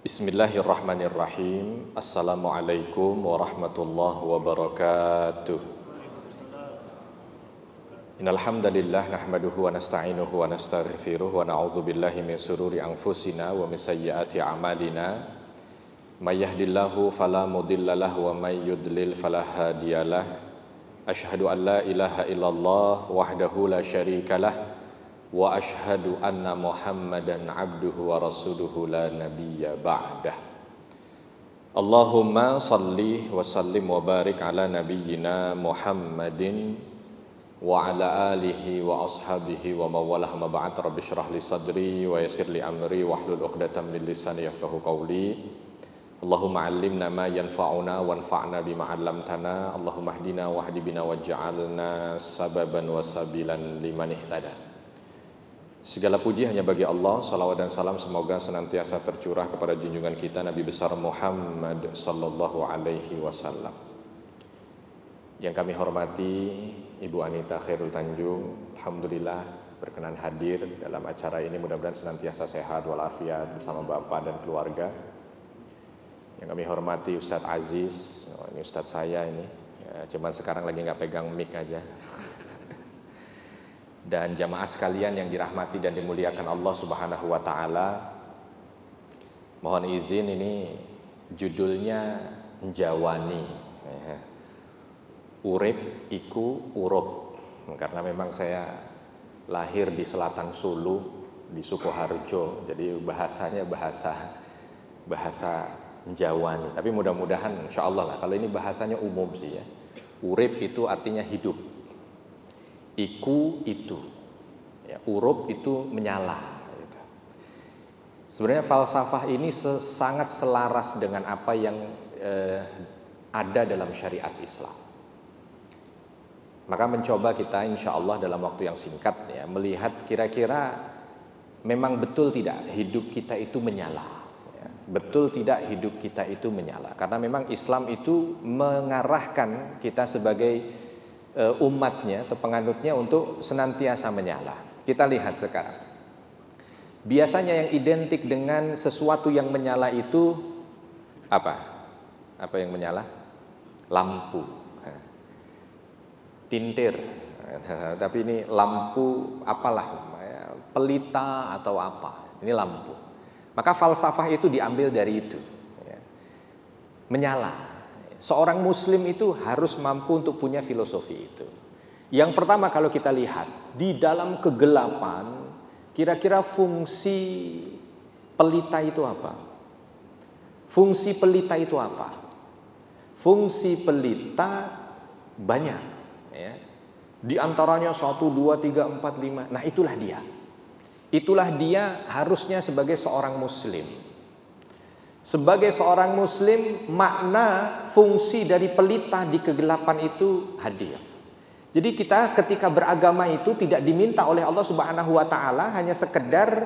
Bismillahirrahmanirrahim. Assalamualaikum warahmatullahi wabarakatuh. Innal hamdalillah nahmaduhu wa nasta'inuhu wa nastaghfiruh wa na'udzu billahi min shururi anfusina wa min sayyiati a'malina. May yahdihillahu fala mudhillalah wa may yudlil fala hadiyalah. Asyhadu an la ilaha illallah wahdahu la syarikalah wa ashhadu anna Muhammadan abduhu wa rasuluhu la nabiyya ba'dah. Allahumma salli wa sallim wa barik ala nabiyyina Muhammadin wa ala alihi wa ashabihi wa mawalah ma ba'd. Rabbi shrah li sadri wa yassir li amri wahlul 'uqdatam min lisani yafqahu qawli. Allahumma 'allimna ma yanfa'una wanfa'na bima 'allamtana. Allahumma hdina wahdi bina waj'alna sababan wa sabilan liman ihtada. Segala puji hanya bagi Allah, salawat dan salam semoga senantiasa tercurah kepada junjungan kita Nabi besar Muhammad sallallahu alaihi wasallam. Yang kami hormati Ibu Anita Khairul Tanjung, alhamdulillah berkenan hadir dalam acara ini, mudah-mudahan senantiasa sehat walafiat bersama Bapak dan keluarga. Yang kami hormati Ustadz Aziz, ini Ustadz saya ini, cuman sekarang lagi nggak pegang mic aja. Dan jamaah sekalian yang dirahmati dan dimuliakan Allah Subhanahu wa taala. Mohon izin, ini judulnya Njawani. Urip iku urup. Karena memang saya lahir di selatan Sulu, di Sukoharjo. Jadi bahasanya bahasa Njawani. Tapi mudah-mudahan insyaallah lah, kalau ini bahasanya umum sih ya. Urip itu artinya hidup. Iku itu, ya, urup itu menyala. Gitu. Sebenarnya falsafah ini sangat selaras dengan apa yang ada dalam syariat Islam. Maka mencoba kita insya Allah dalam waktu yang singkat ya, melihat kira-kira memang betul tidak hidup kita itu menyala. Ya, betul tidak hidup kita itu menyala. Karena memang Islam itu mengarahkan kita sebagai umatnya atau penganutnya untuk senantiasa menyala. Kita lihat sekarang. Biasanya yang identik dengan sesuatu yang menyala itu apa? Apa yang menyala? Lampu. Tintir. Tapi ini lampu apalah? Pelita atau apa? Ini lampu. Maka falsafah itu diambil dari itu. Menyala. Seorang muslim itu harus mampu untuk punya filosofi itu. Yang pertama, kalau kita lihat di dalam kegelapan, kira-kira fungsi pelita itu apa? Fungsi pelita itu apa? Fungsi pelita banyak ya. Di antaranya 1, 2, 3, 4, 5. Nah, itulah dia. Itulah dia harusnya sebagai seorang muslim. Sebagai seorang muslim, makna fungsi dari pelita di kegelapan itu hadir. Jadi kita ketika beragama itu tidak diminta oleh Allah Subhanahu wa taala hanya sekedar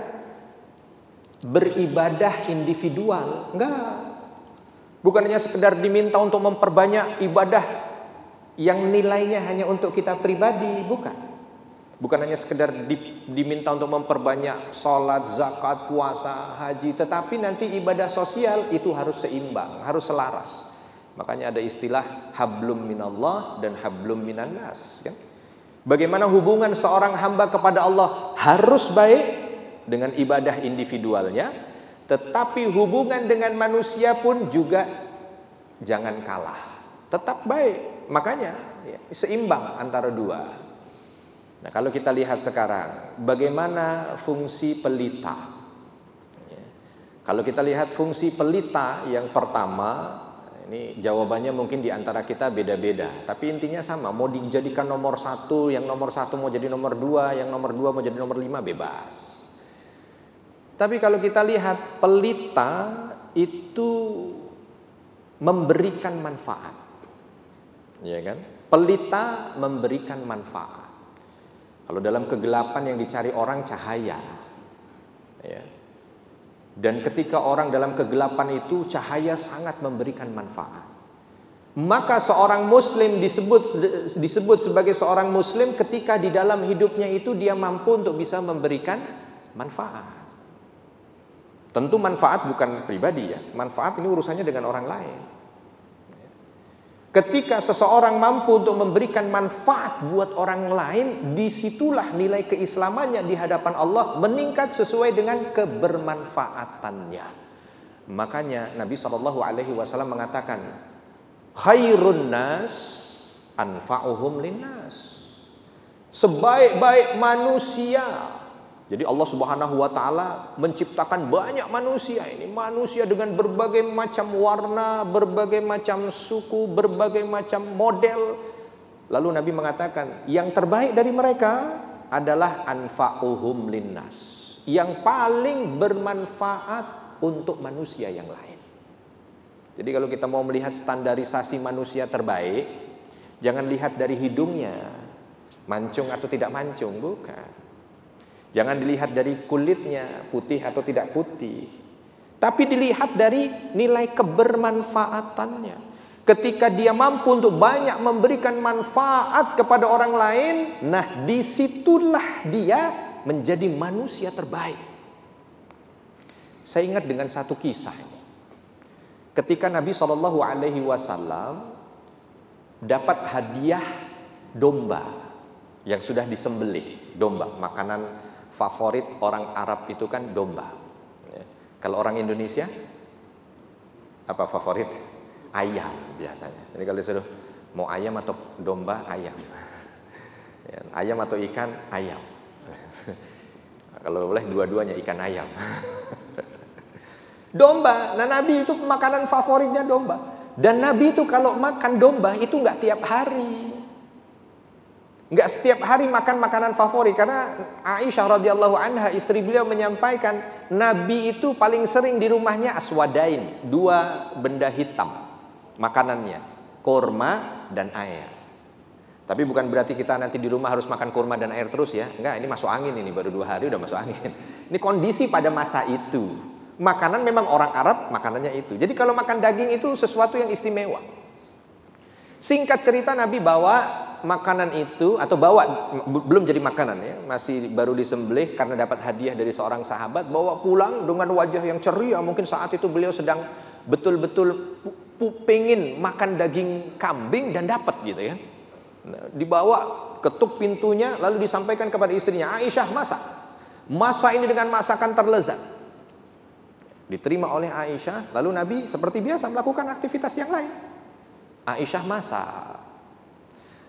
beribadah individual, enggak. Bukan hanya sekedar diminta untuk memperbanyak ibadah yang nilainya hanya untuk kita pribadi, bukan. Bukan hanya sekedar diminta untuk memperbanyak sholat, zakat, puasa, haji. Tetapi nanti ibadah sosial itu harus seimbang, harus selaras. Makanya ada istilah hablum minallah dan hablum minannas kan? Bagaimana hubungan seorang hamba kepada Allah harus baik dengan ibadah individualnya. Tetapi hubungan dengan manusia pun juga jangan kalah, tetap baik. Makanya ya, seimbang antara dua. Nah, kalau kita lihat sekarang, bagaimana fungsi pelita? Ya. Kalau kita lihat fungsi pelita yang pertama, ini jawabannya mungkin di antara kita beda-beda. Tapi intinya sama, mau dijadikan nomor 1, yang nomor 1 mau jadi nomor 2, yang nomor 2 mau jadi nomor 5, bebas. Tapi kalau kita lihat pelita itu memberikan manfaat. Ya kan? Pelita memberikan manfaat. Kalau dalam kegelapan yang dicari orang cahaya ya. Dan ketika orang dalam kegelapan itu cahaya sangat memberikan manfaat. Maka seorang muslim disebut sebagai seorang muslim ketika di dalam hidupnya itu dia mampu untuk bisa memberikan manfaat. Tentu manfaat bukan pribadi ya. Manfaat ini urusannya dengan orang lain. Ketika seseorang mampu untuk memberikan manfaat buat orang lain, disitulah nilai keislamannya di hadapan Allah meningkat sesuai dengan kebermanfaatannya. Makanya Nabi SAW mengatakan, khairun nas anfa'uhum linnas. Sebaik-baik manusia. Jadi Allah Subhanahu wa taala menciptakan banyak manusia ini, manusia dengan berbagai macam warna, berbagai macam suku, berbagai macam model. Lalu Nabi mengatakan, yang terbaik dari mereka adalah anfa'uhum linnas, yang paling bermanfaat untuk manusia yang lain. Jadi kalau kita mau melihat standarisasi manusia terbaik, jangan lihat dari hidungnya, mancung atau tidak mancung, bukan. Jangan dilihat dari kulitnya, putih atau tidak putih. Tapi dilihat dari nilai kebermanfaatannya. Ketika dia mampu untuk banyak memberikan manfaat kepada orang lain, nah disitulah dia menjadi manusia terbaik. Saya ingat dengan satu kisah ini. Ketika Nabi SAW dapat hadiah domba yang sudah disembelih. Domba, makanan favorit orang Arab itu kan domba. Kalau orang Indonesia apa favorit? Ayam biasanya. Jadi kalau disuruh mau ayam atau domba, ayam. Ayam atau ikan, ayam. Kalau boleh dua-duanya, ikan ayam. Domba. Nah Nabi itu makanan favoritnya domba. Dan Nabi itu kalau makan domba itu nggak tiap hari. Nggak setiap hari makan makanan favorit, karena Aisyah radhiyallahu anha istri beliau menyampaikan Nabi itu paling sering di rumahnya aswadain, dua benda hitam makanannya, kurma dan air. Tapi bukan berarti kita nanti di rumah harus makan kurma dan air terus ya. Enggak, ini masuk angin, ini baru 2 hari udah masuk angin. Ini kondisi pada masa itu. Makanan memang orang Arab makanannya itu. Jadi kalau makan daging itu sesuatu yang istimewa. Singkat cerita Nabi bawa makanan itu, atau bawa, belum jadi makanan ya, masih baru disembelih karena dapat hadiah dari seorang sahabat, bawa pulang dengan wajah yang ceria. Mungkin saat itu beliau sedang betul-betul pengen makan daging kambing dan dapat gitu ya. Nah, dibawa, ketuk pintunya, lalu disampaikan kepada istrinya, Aisyah masak ini dengan masakan terlezat. Diterima oleh Aisyah, lalu Nabi seperti biasa melakukan aktivitas yang lain. Aisyah masak.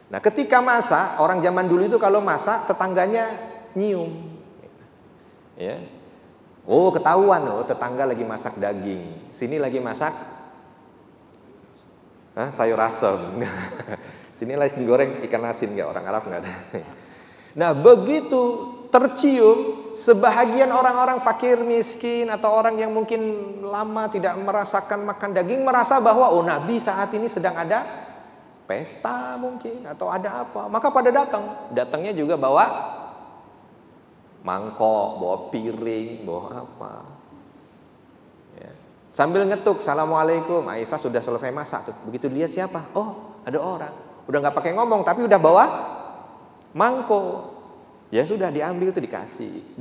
Nah ketika masak, orang zaman dulu itu kalau masak tetangganya nyium ya. Oh ketahuan, oh tetangga lagi masak daging, sini lagi masak sayur asem. Sini lagi goreng ikan asin, nggak, orang Arab nggak ada. Nah begitu tercium, sebahagian orang-orang fakir miskin atau orang yang mungkin lama tidak merasakan makan daging merasa bahwa oh Nabi saat ini sedang ada pesta mungkin atau ada apa, maka pada datangnya juga bawa mangkok, bawa piring, bawa apa ya. Sambil ngetuk assalamualaikum, Aisyah sudah selesai masak tuh. Begitu lihat siapa, oh ada orang, udah nggak pakai ngomong tapi udah bawa mangkok. Ya sudah diambil itu dikasih.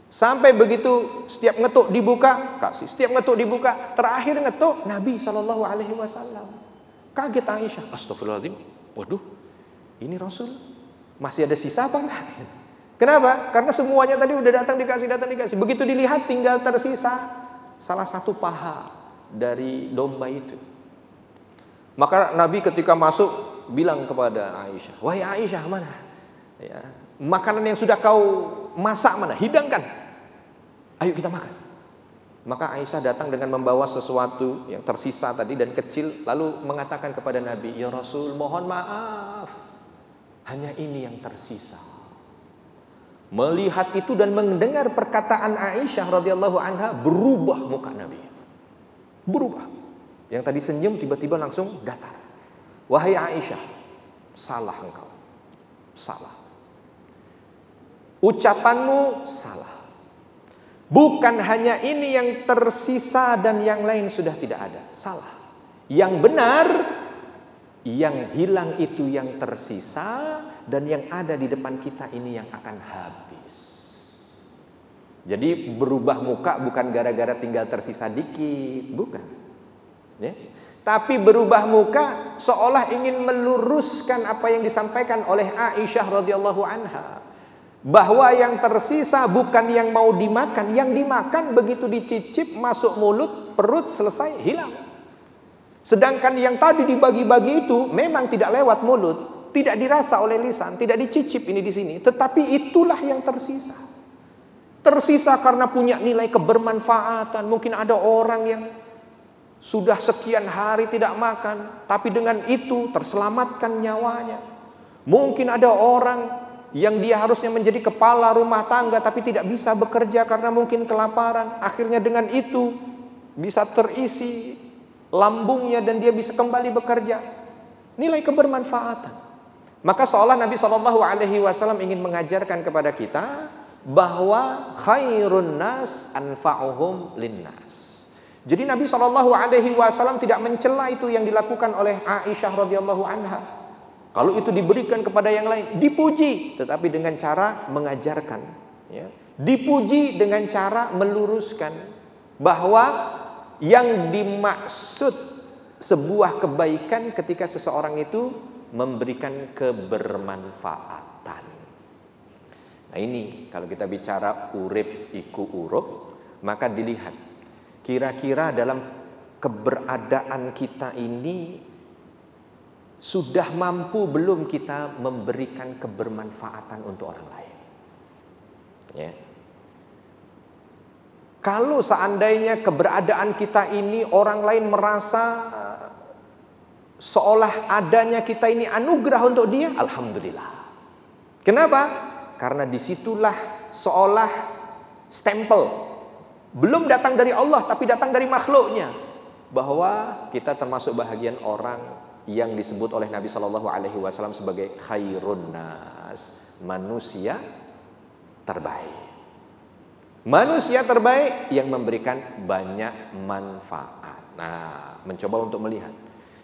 Sampai begitu setiap ngetuk dibuka, kasih. Setiap ngetuk dibuka, terakhir ngetuk Nabi SAW. Kaget Aisyah, astagfirullahaladzim, waduh, ini Rasul masih ada sisa apa enggak? Kenapa? Karena semuanya tadi udah datang dikasih. Begitu dilihat tinggal tersisa salah satu paha dari domba itu. Maka Nabi ketika masuk bilang kepada Aisyah, wahai Aisyah, mana? Ya, makanan yang sudah kau masak mana? Hidangkan. Ayo kita makan. Maka Aisyah datang dengan membawa sesuatu yang tersisa tadi dan kecil, lalu mengatakan kepada Nabi, ya Rasul, mohon maaf, hanya ini yang tersisa. Melihat itu dan mendengar perkataan Aisyah radhiyallahu anha, berubah muka Nabi. Berubah. Yang tadi senyum tiba-tiba langsung datar. Wahai Aisyah, salah engkau. Salah. Ucapanmu salah. Bukan hanya ini yang tersisa dan yang lain sudah tidak ada. Salah. Yang benar, yang hilang itu yang tersisa, dan yang ada di depan kita ini yang akan habis. Jadi berubah muka bukan gara-gara tinggal tersisa dikit, bukan. Ya. Tapi berubah muka seolah ingin meluruskan apa yang disampaikan oleh Aisyah radhiyallahu anha, bahwa yang tersisa bukan yang mau dimakan, yang dimakan begitu dicicip masuk mulut, perut, selesai, hilang. Sedangkan yang tadi dibagi-bagi itu memang tidak lewat mulut, tidak dirasa oleh lisan, tidak dicicip ini di sini, tetapi itulah yang tersisa. Tersisa karena punya nilai kebermanfaatan. Mungkin ada orang yang sudah sekian hari tidak makan, tapi dengan itu terselamatkan nyawanya. Mungkin ada orang yang dia harusnya menjadi kepala rumah tangga tapi tidak bisa bekerja karena mungkin kelaparan. Akhirnya dengan itu bisa terisi lambungnya dan dia bisa kembali bekerja. Nilai kebermanfaatan. Maka seolah Nabi SAW ingin mengajarkan kepada kita bahwa khairun nas anfa'uhum linnas. Jadi Nabi SAW tidak mencela itu yang dilakukan oleh Aisyah radhiyallahu anha. Kalau itu diberikan kepada yang lain, dipuji, tetapi dengan cara mengajarkan, ya. Dipuji dengan cara meluruskan bahwa yang dimaksud sebuah kebaikan ketika seseorang itu memberikan kebermanfaatan. Nah ini kalau kita bicara urip iku urup, maka dilihat kira-kira dalam keberadaan kita ini sudah mampu belum kita memberikan kebermanfaatan untuk orang lain. Ya. Kalau seandainya keberadaan kita ini orang lain merasa seolah adanya kita ini anugerah untuk dia, alhamdulillah. Kenapa? Karena disitulah seolah stempel, belum datang dari Allah tapi datang dari makhluknya, bahwa kita termasuk bahagian orang yang disebut oleh Nabi SAW sebagai khairun nas, manusia terbaik. Manusia terbaik yang memberikan banyak manfaat. Nah, mencoba untuk melihat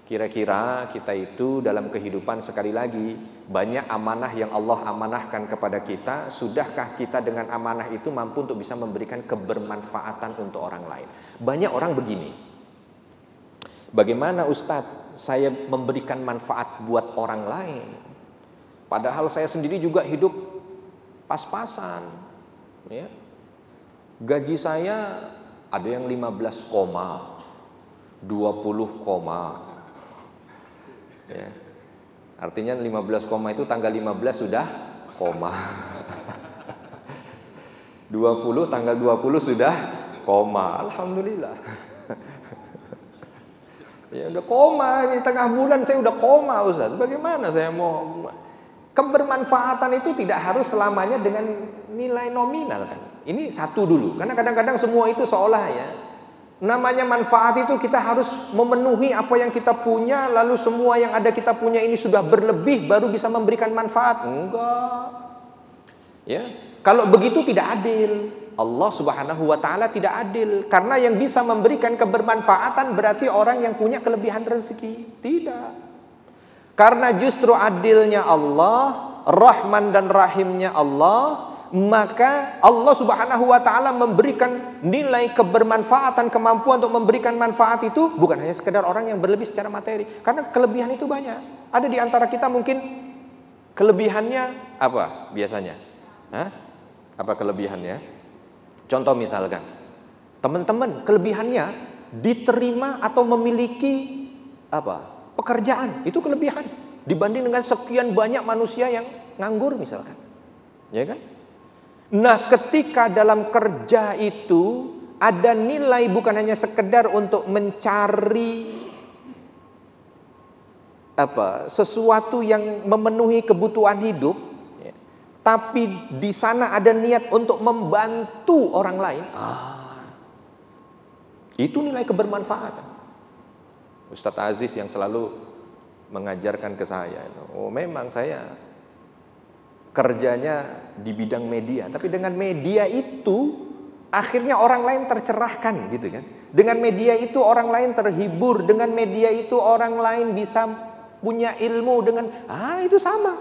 kira-kira kita itu dalam kehidupan, sekali lagi, banyak amanah yang Allah amanahkan kepada kita. Sudahkah kita dengan amanah itu mampu untuk bisa memberikan kebermanfaatan untuk orang lain? Banyak orang begini, bagaimana Ustadz saya memberikan manfaat buat orang lain, padahal saya sendiri juga hidup pas-pasan, ya. Gaji saya ada yang 15 koma, 20 koma, ya. Artinya 15 koma itu tanggal 15 sudah koma. 20 tanggal 20 sudah koma. Alhamdulillah. Ya udah koma, di tengah bulan saya udah koma, Ustaz. Bagaimana saya mau? Kebermanfaatan itu tidak harus selamanya dengan nilai nominal kan. Ini satu dulu, karena kadang-kadang semua itu seolah ya, namanya manfaat itu kita harus memenuhi apa yang kita punya, lalu semua yang ada kita punya ini sudah berlebih baru bisa memberikan manfaat. Enggak. Ya, kalau begitu tidak adil. Allah Subhanahu wa taala tidak adil, karena yang bisa memberikan kebermanfaatan berarti orang yang punya kelebihan rezeki. Tidak. Karena justru adilnya Allah, Rahman dan Rahimnya Allah, maka Allah Subhanahu wa taala memberikan nilai kebermanfaatan, kemampuan untuk memberikan manfaat itu bukan hanya sekedar orang yang berlebih secara materi. Karena kelebihan itu banyak. Ada di antara kita mungkin kelebihannya apa biasanya? Hah? Apa kelebihannya? Contoh misalkan, teman-teman kelebihannya diterima atau memiliki apa? Pekerjaan, itu kelebihan dibanding dengan sekian banyak manusia yang nganggur misalkan. Ya kan? Nah, ketika dalam kerja itu ada nilai bukan hanya sekedar untuk mencari apa? Sesuatu yang memenuhi kebutuhan hidup, ya, tapi di sana ada niat untuk membantu orang lain. Itu nilai kebermanfaatan. Ustadz Aziz yang selalu mengajarkan ke saya, oh memang saya kerjanya di bidang media, tapi dengan media itu akhirnya orang lain tercerahkan gitu kan. Dengan media itu orang lain terhibur, dengan media itu orang lain bisa punya ilmu dengan itu sama.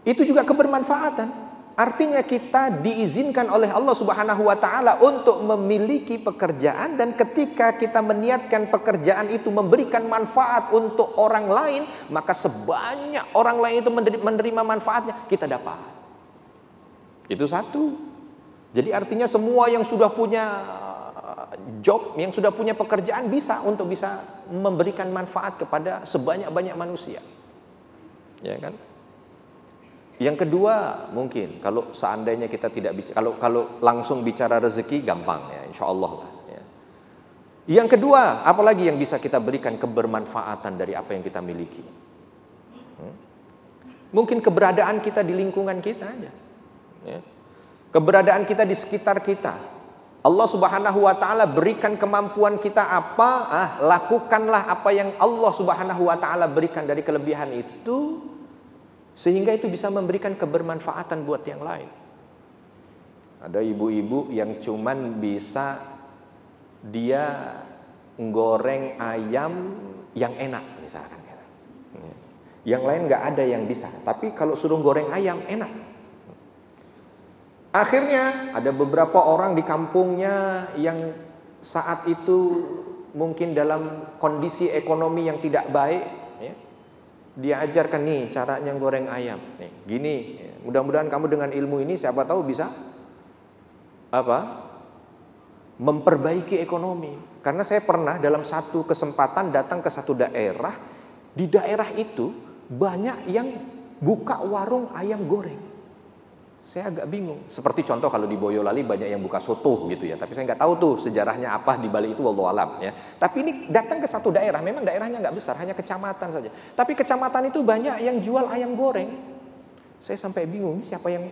Itu juga kebermanfaatan. Artinya kita diizinkan oleh Allah Subhanahu wa taala untuk memiliki pekerjaan, dan ketika kita meniatkan pekerjaan itu memberikan manfaat untuk orang lain, maka sebanyak orang lain itu menerima manfaatnya, kita dapat. Itu satu. Jadi artinya semua yang sudah punya job, yang sudah punya pekerjaan bisa memberikan manfaat kepada sebanyak-banyak manusia. Ya kan? Yang kedua, mungkin kalau seandainya kita tidak bicara, kalau langsung bicara rezeki gampang ya, insya Allah lah ya. Yang kedua, apalagi yang bisa kita berikan kebermanfaatan dari apa yang kita miliki? Mungkin keberadaan kita di lingkungan kita aja ya. Keberadaan kita di sekitar kita. Allah Subhanahu wa taala berikan kemampuan kita apa? Lakukanlah apa yang Allah Subhanahu wa taala berikan dari kelebihan itu, sehingga itu bisa memberikan kebermanfaatan buat yang lain. Ada ibu-ibu yang cuman bisa dia goreng ayam yang enak misalkan. Yang lain nggak ada yang bisa, tapi kalau suruh goreng ayam enak. Akhirnya ada beberapa orang di kampungnya yang saat itu mungkin dalam kondisi ekonomi yang tidak baik, ya. Dia ajarkan nih caranya goreng ayam. Nih, gini. Mudah-mudahan kamu dengan ilmu ini siapa tahu bisa memperbaiki ekonomi. Karena saya pernah dalam satu kesempatan datang ke satu daerah. Di daerah itu banyak yang buka warung ayam goreng. Saya agak bingung. Seperti contoh kalau di Boyolali banyak yang buka soto gitu ya. Tapi saya nggak tahu tuh sejarahnya apa di balik itu, wallahu alam ya. Tapi ini datang ke satu daerah, memang daerahnya nggak besar, hanya kecamatan saja. Tapi kecamatan itu banyak yang jual ayam goreng. Saya sampai bingung, siapa yang,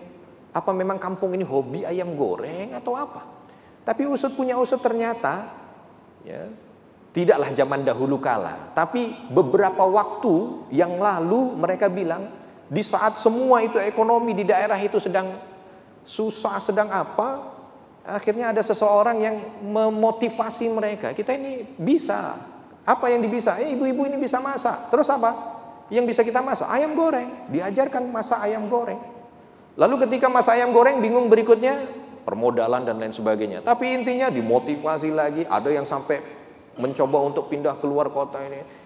apa memang kampung ini hobi ayam goreng atau apa? Tapi usut punya usut ternyata, ya, tidaklah zaman dahulu kala. Tapi beberapa waktu yang lalu mereka bilang, di saat semua itu ekonomi di daerah itu sedang susah, sedang apa, akhirnya ada seseorang yang memotivasi mereka. Kita ini bisa. Apa yang bisa? Ibu-ibu ini bisa masak. Terus apa? Yang bisa kita masak? Ayam goreng. Diajarkan masak ayam goreng. Lalu ketika masak ayam goreng bingung berikutnya, permodalan dan lain sebagainya. Tapi intinya dimotivasi lagi. Ada yang sampai mencoba untuk pindah keluar kota ini.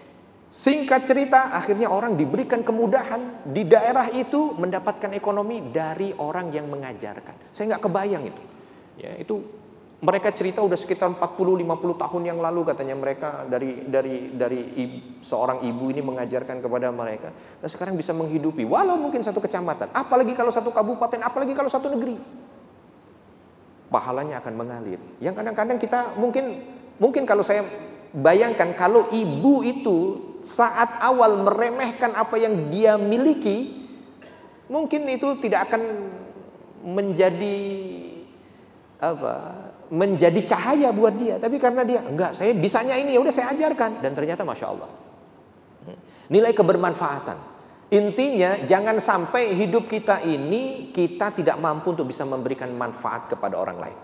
Singkat cerita, akhirnya orang diberikan kemudahan di daerah itu mendapatkan ekonomi dari orang yang mengajarkan. Saya nggak kebayang itu. Ya, itu mereka cerita udah sekitar 40-50 tahun yang lalu katanya mereka dari seorang ibu ini mengajarkan kepada mereka. Nah sekarang bisa menghidupi walau mungkin satu kecamatan, apalagi kalau satu kabupaten, apalagi kalau satu negeri. Pahalanya akan mengalir. Yang kadang-kadang kita mungkin kalau saya bayangkan kalau ibu itu saat awal meremehkan apa yang dia miliki, mungkin itu tidak akan menjadi cahaya buat dia. Tapi karena dia enggak, saya bisanya ini, ya udah saya ajarkan, dan ternyata masya Allah nilai kebermanfaatan. Intinya jangan sampai hidup kita ini kita tidak mampu untuk bisa memberikan manfaat kepada orang lain,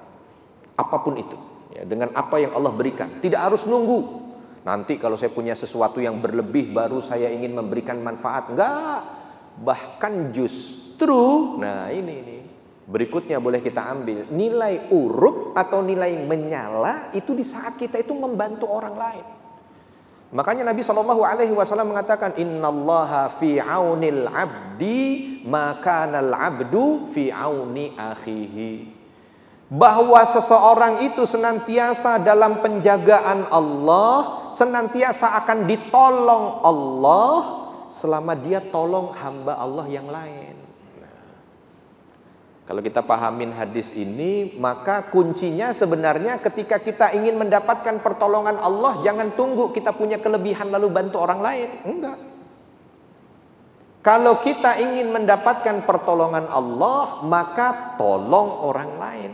apapun itu ya, dengan apa yang Allah berikan. Tidak harus nunggu nanti kalau saya punya sesuatu yang berlebih baru saya ingin memberikan manfaat. Enggak. Bahkan justru, nah ini berikutnya boleh kita ambil. Nilai urub atau nilai menyala itu di saat kita itu membantu orang lain. Makanya Nabi SAW mengatakan, Innallaha fi aunil abdi makanal abdu fi auni akhihi. Bahwa seseorang itu senantiasa dalam penjagaan Allah, senantiasa akan ditolong Allah selama dia tolong hamba Allah yang lain. Kalau kita pahamin hadis ini, maka kuncinya sebenarnya ketika kita ingin mendapatkan pertolongan Allah, jangan tunggu kita punya kelebihan lalu bantu orang lain. Enggak. Kalau kita ingin mendapatkan pertolongan Allah, maka tolong orang lain.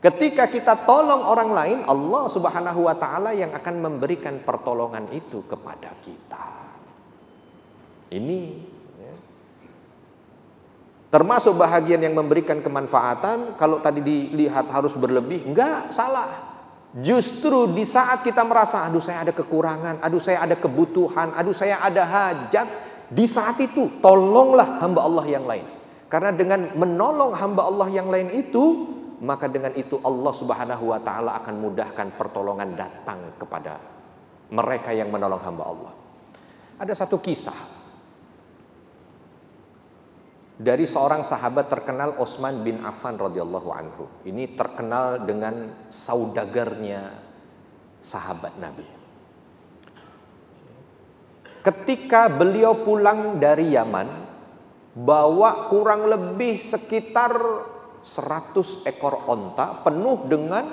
Ketika kita tolong orang lain, Allah Subhanahu wa taala yang akan memberikan pertolongan itu kepada kita. Ini ya, termasuk bahagian yang memberikan kemanfaatan. Kalau tadi dilihat harus berlebih, enggak, salah. Justru di saat kita merasa, aduh saya ada kekurangan, aduh saya ada kebutuhan, aduh saya ada hajat, di saat itu tolonglah hamba Allah yang lain. Karena dengan menolong hamba Allah yang lain itu, maka dengan itu Allah Subhanahu wa taala akan mudahkan pertolongan datang kepada mereka yang menolong hamba Allah. Ada satu kisah dari seorang sahabat terkenal, Utsman bin Affan radhiyallahu anhu. Ini terkenal dengan saudagarnya sahabat Nabi. Ketika beliau pulang dari Yaman, bawa kurang lebih sekitar 100 ekor onta penuh dengan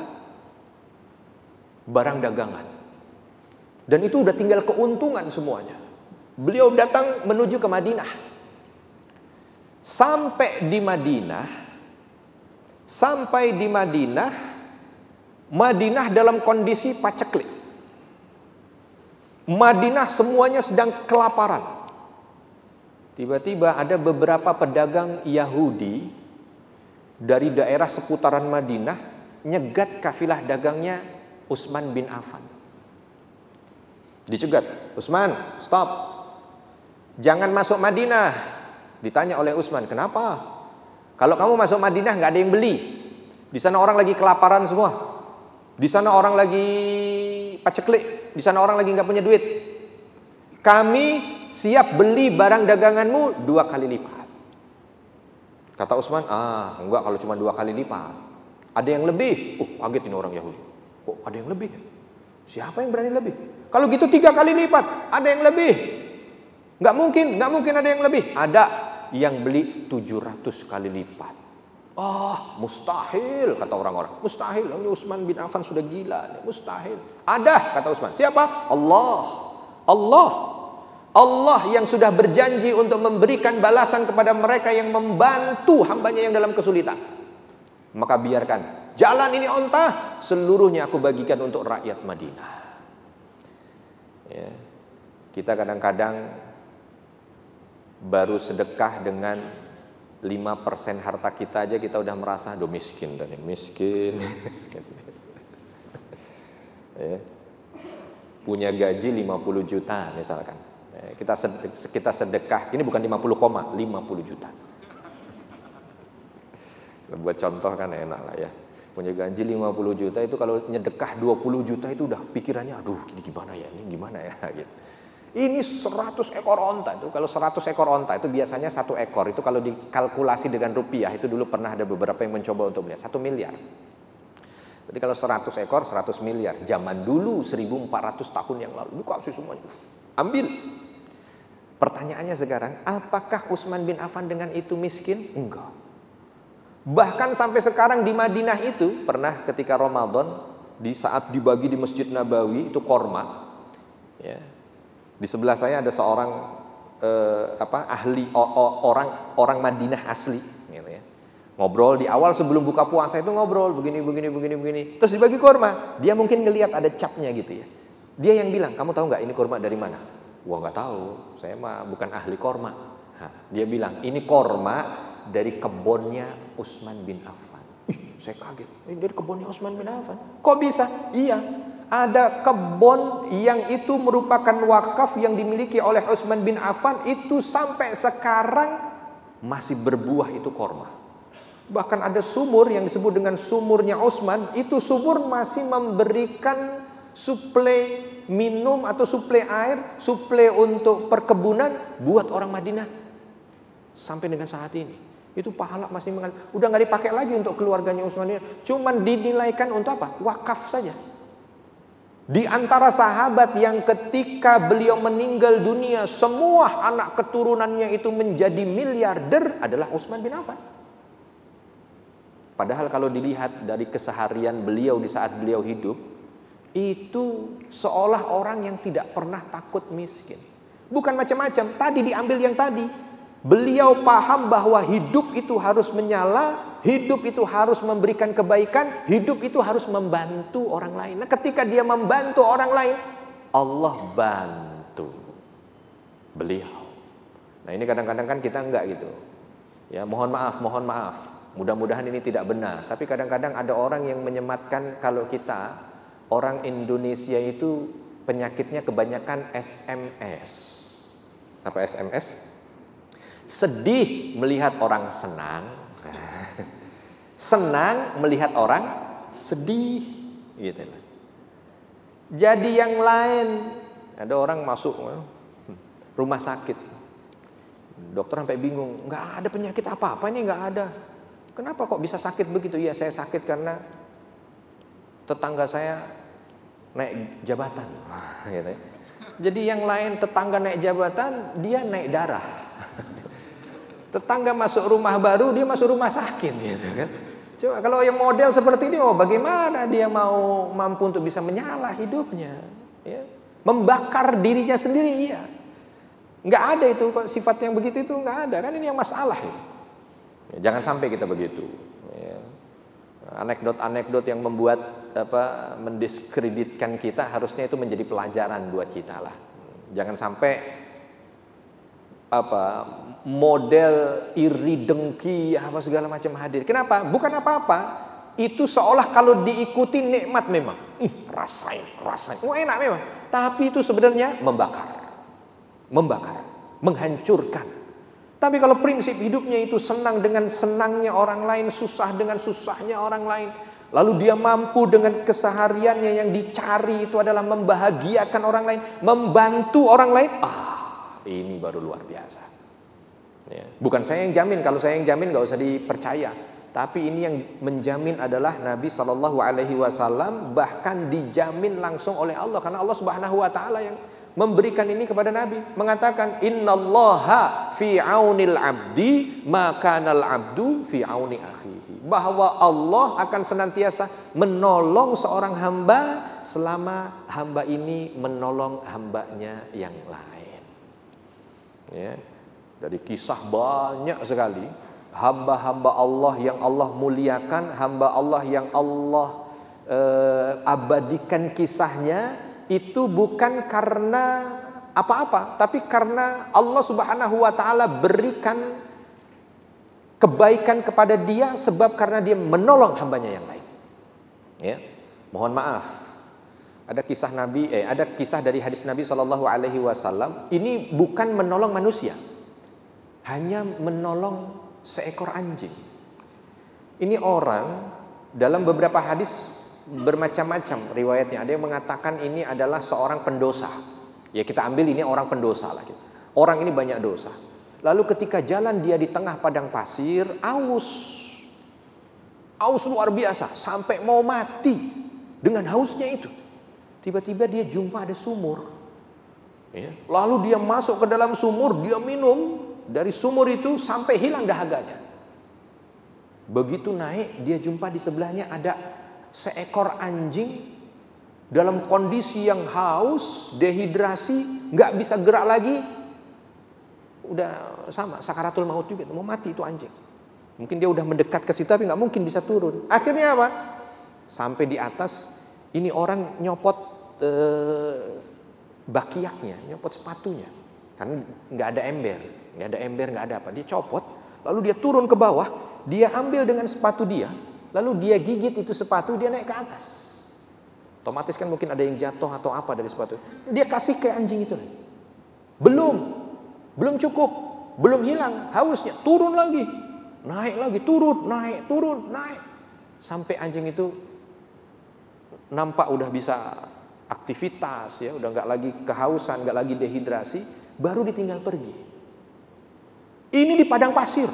barang dagangan. Dan itu udah tinggal keuntungan semuanya. Beliau datang menuju ke Madinah. Sampai di Madinah, Madinah dalam kondisi paceklik. Madinah semuanya sedang kelaparan. Tiba-tiba ada beberapa pedagang Yahudi dari daerah seputaran Madinah nyegat kafilah dagangnya Utsman bin Affan. Dicegat, "Utsman, stop. Jangan masuk Madinah." Ditanya oleh Utsman, "Kenapa? Kalau kamu masuk Madinah nggak ada yang beli. Di sana orang lagi kelaparan semua. Di sana orang lagi paceklik. Di sana orang lagi nggak punya duit. Kami siap beli barang daganganmu 2 kali lipat." Kata Utsman, enggak, kalau cuma 2 kali lipat. Ada yang lebih. Kaget ini orang Yahudi. Kok ada yang lebih? Siapa yang berani lebih? Kalau gitu 3 kali lipat. Ada yang lebih? Nggak mungkin ada yang lebih. Ada yang beli 700 kali lipat. Mustahil, kata orang-orang. Mustahil, ini Utsman bin Affan sudah gila. Mustahil. Ada, kata Utsman. Siapa? Allah yang sudah berjanji untuk memberikan balasan kepada mereka yang membantu hambanya yang dalam kesulitan. Maka biarkan jalan ini onta, seluruhnya aku bagikan untuk rakyat Madinah. Ya. Kita kadang-kadang baru sedekah dengan 5% harta kita aja kita udah merasa miskin dan miskin. Ya. Punya gaji 50 juta misalkan. Kita sedekah, ini bukan 50 juta. Buat contoh kan enak lah ya. Punya gaji 50 juta itu kalau nyedekah 20 juta itu udah pikirannya, aduh ini gimana ya gitu. Ini 100 ekor onta itu, kalau 100 ekor onta itu biasanya 1 ekor itu kalau dikalkulasi dengan rupiah itu dulu pernah ada beberapa yang mencoba untuk melihat 1 miliar. Jadi kalau 100 ekor 100 miliar. Zaman dulu 1400 tahun yang lalu, dikasih semuanya. Ambil. Pertanyaannya sekarang, apakah Utsman bin Affan dengan itu miskin? Enggak. Bahkan sampai sekarang di Madinah itu pernah ketika Ramadan, di saat dibagi di Masjid Nabawi itu korma. Ya. Di sebelah saya ada seorang ahli orang Madinah asli, gitu ya. Ngobrol di awal sebelum buka puasa itu ngobrol begini. Terus dibagi korma, dia mungkin ngelihat ada capnya gitu ya. Dia yang bilang, "Kamu tahu nggak ini korma dari mana?" Wah, nggak tahu, saya mah bukan ahli korma. Dia bilang, "Ini korma dari kebunnya Utsman bin Affan." Saya kaget, ini dari kebunnya Utsman bin Affan. Kok bisa? Iya, ada kebun yang itu merupakan wakaf yang dimiliki oleh Utsman bin Affan, itu sampai sekarang masih berbuah itu korma. Bahkan ada sumur yang disebut dengan sumurnya Utsman, itu sumur masih memberikan suplai minum atau suplai air, suplai untuk perkebunan buat orang Madinah sampai dengan saat ini. Itu pahala masih udah nggak dipakai lagi untuk keluarganya Utsman, cuman dinilaikan untuk apa? Wakaf saja. Di antara sahabat yang ketika beliau meninggal dunia semua anak keturunannya itu menjadi miliarder adalah Utsman bin Affan. Padahal kalau dilihat dari keseharian beliau di saat beliau hidup, itu seolah orang yang tidak pernah takut miskin. Bukan macam-macam, tadi diambil yang tadi. Beliau paham bahwa hidup itu harus menyala, hidup itu harus memberikan kebaikan, hidup itu harus membantu orang lain. Nah, ketika dia membantu orang lain, Allah bantu beliau. Nah, ini kadang-kadang kan kita enggak gitu. Ya, mohon maaf. Mudah-mudahan ini tidak benar. Tapi kadang-kadang ada orang yang menyematkan kalau kita orang Indonesia itu penyakitnya kebanyakan SMS. Apa SMS? Sedih melihat orang senang, senang melihat orang sedih, gitu. Jadi yang lain, ada orang masuk rumah sakit, dokter sampai bingung, nggak ada penyakit apa-apa ini, nggak ada. Kenapa kok bisa sakit begitu? Ya saya sakit karena tetangga saya naik jabatan, gitu. Jadi yang lain tetangga naik jabatan, dia naik darah. Tetangga masuk rumah baru, dia masuk rumah sakit, gitu kan. Coba kalau yang model seperti ini, bagaimana dia mau mampu untuk bisa menyala hidupnya, ya? Membakar dirinya sendiri, iya. Nggak ada itu sifat yang begitu, itu nggak ada, kan ini yang masalah. Ya, jangan sampai kita begitu. Ya. Anekdot-anekdot yang membuat mendiskreditkan kita, harusnya itu menjadi pelajaran buat kita lah. Jangan sampai model iri dengki segala macam hadir. Kenapa? Bukan apa-apa. Itu seolah kalau diikuti nikmat memang. Rasain. Enak memang. Tapi itu sebenarnya membakar, menghancurkan. Tapi kalau prinsip hidupnya itu senang dengan senangnya orang lain, susah dengan susahnya orang lain, lalu dia mampu dengan kesehariannya yang dicari itu adalah membahagiakan orang lain, membantu orang lain, ini baru luar biasa. Ya. Bukan saya yang jamin, kalau saya yang jamin nggak usah dipercaya. Tapi ini yang menjamin adalah Nabi SAW, bahkan dijamin langsung oleh Allah, karena Allah Subhanahu Wa Taala yang memberikan ini kepada Nabi, mengatakan innallaha fi aunil abdi makanal abdu fi auni akhihi, bahwa Allah akan senantiasa menolong seorang hamba selama hamba ini menolong hambanya yang lain. Ya, dari kisah banyak sekali hamba-hamba Allah yang Allah muliakan, hamba Allah yang Allah abadikan kisahnya, itu bukan karena apa-apa, tapi karena Allah Subhanahu Wa Taala berikan kebaikan kepada dia, sebab karena dia menolong hambanya yang lain. Ya, mohon maaf. Ada kisah Nabi, ada kisah dari hadis Nabi SAW. Ini bukan menolong manusia, hanya menolong seekor anjing. Ini orang dalam beberapa hadis bermacam-macam riwayatnya. Ada yang mengatakan ini adalah seorang pendosa. Ya kita ambil ini orang pendosa lah. Orang ini banyak dosa. Lalu ketika jalan dia di tengah padang pasir, aus luar biasa sampai mau mati dengan hausnya itu. Tiba-tiba dia jumpa ada sumur, ya. Lalu dia masuk ke dalam sumur, dia minum dari sumur itu sampai hilang dahaganya. Begitu naik, dia jumpa di sebelahnya ada seekor anjing dalam kondisi yang haus, dehidrasi, nggak bisa gerak lagi, udah sama sakaratul maut juga, mau mati itu anjing. Mungkin dia udah mendekat ke situ tapi nggak mungkin bisa turun. Akhirnya apa? Sampai di atas, ini orang nyopot bakiaknya, nyopot sepatunya, karena nggak ada ember, nggak ada apa. Dia copot, lalu dia turun ke bawah, dia ambil dengan sepatu dia, lalu dia gigit itu sepatu, dia naik ke atas. Otomatis kan mungkin ada yang jatuh atau apa dari sepatu. Dia kasih ke anjing itu. Belum cukup, belum hilang hausnya, turun lagi, naik lagi, turun, naik, sampai anjing itu nampak udah bisa aktivitas, ya udah nggak lagi kehausan, nggak lagi dehidrasi, baru ditinggal pergi. Ini di padang pasir,